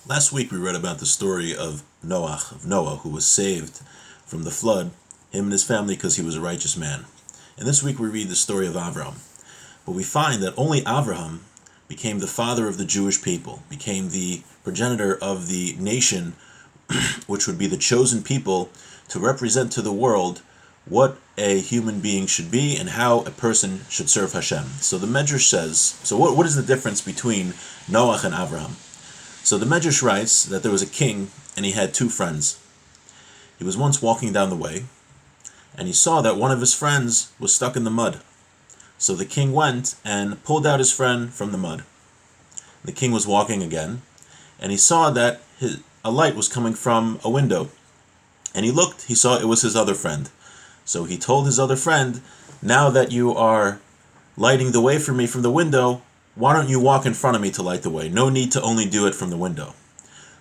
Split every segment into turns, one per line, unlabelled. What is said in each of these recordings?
Last week we read about the story of Noah, who was saved from the flood, him and his family, because he was a righteous man. And this week we read the story of Avraham. But we find that only Avraham became the father of the Jewish people, became the progenitor of the nation, which would be the chosen people to represent to the world what a human being should be and how a person should serve Hashem. So the Medrash says, what is the difference between Noah and Avraham? So the Medrash writes that there was a king and he had two friends. He was once walking down the way and he saw that one of his friends was stuck in the mud. So the king went and pulled out his friend from the mud. The king was walking again and he saw that a light was coming from a window. And he looked, he saw it was his other friend. So he told his other friend, "Now that you are lighting the way for me from the window, why don't you walk in front of me to light the way? No need to only do it from the window."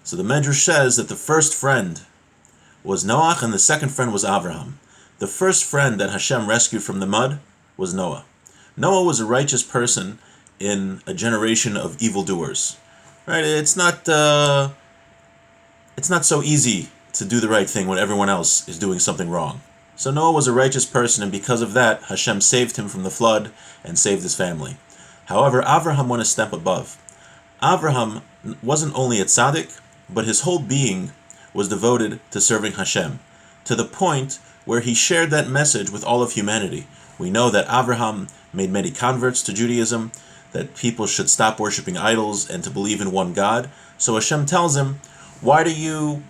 So the Medrash says that the first friend was Noah and the second friend was Avraham. The first friend that Hashem rescued from the mud was Noah. Noah was a righteous person in a generation of evildoers. Right? It's not so easy to do the right thing when everyone else is doing something wrong. So Noah was a righteous person, and because of that, Hashem saved him from the flood and saved his family. However, Avraham went a step above. Avraham wasn't only a tzaddik, but his whole being was devoted to serving Hashem, to the point where he shared that message with all of humanity. We know that Avraham made many converts to Judaism, that people should stop worshiping idols and to believe in one God. So Hashem tells him, "Why do you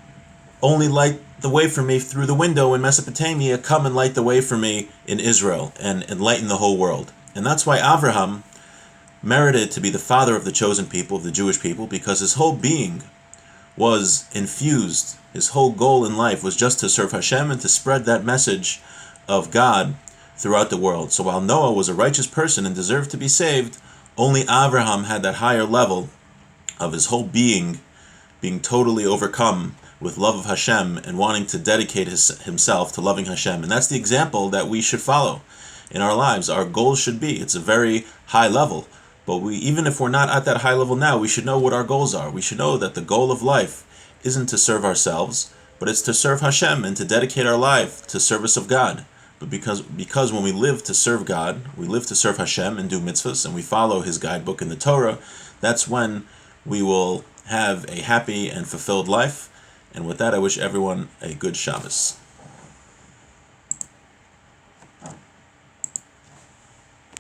only light the way for me through the window in Mesopotamia? Come and light the way for me in Israel and enlighten the whole world." And that's why Avraham merited to be the father of the chosen people, of the Jewish people, because his whole being was infused. His whole goal in life was just to serve Hashem and to spread that message of God throughout the world. So while Noah was a righteous person and deserved to be saved, only Avraham had that higher level of his whole being being totally overcome with love of Hashem and wanting to dedicate himself to loving Hashem. And that's the example that we should follow in our lives. Our goal should be, it's a very high level, but even if we're not at that high level now, we should know what our goals are. We should know that the goal of life isn't to serve ourselves, but it's to serve Hashem and to dedicate our life to service of God. But because when we live to serve God, we live to serve Hashem and do mitzvahs, and we follow His guidebook in the Torah, that's when we will have a happy and fulfilled life. And with that, I wish everyone a good Shabbos.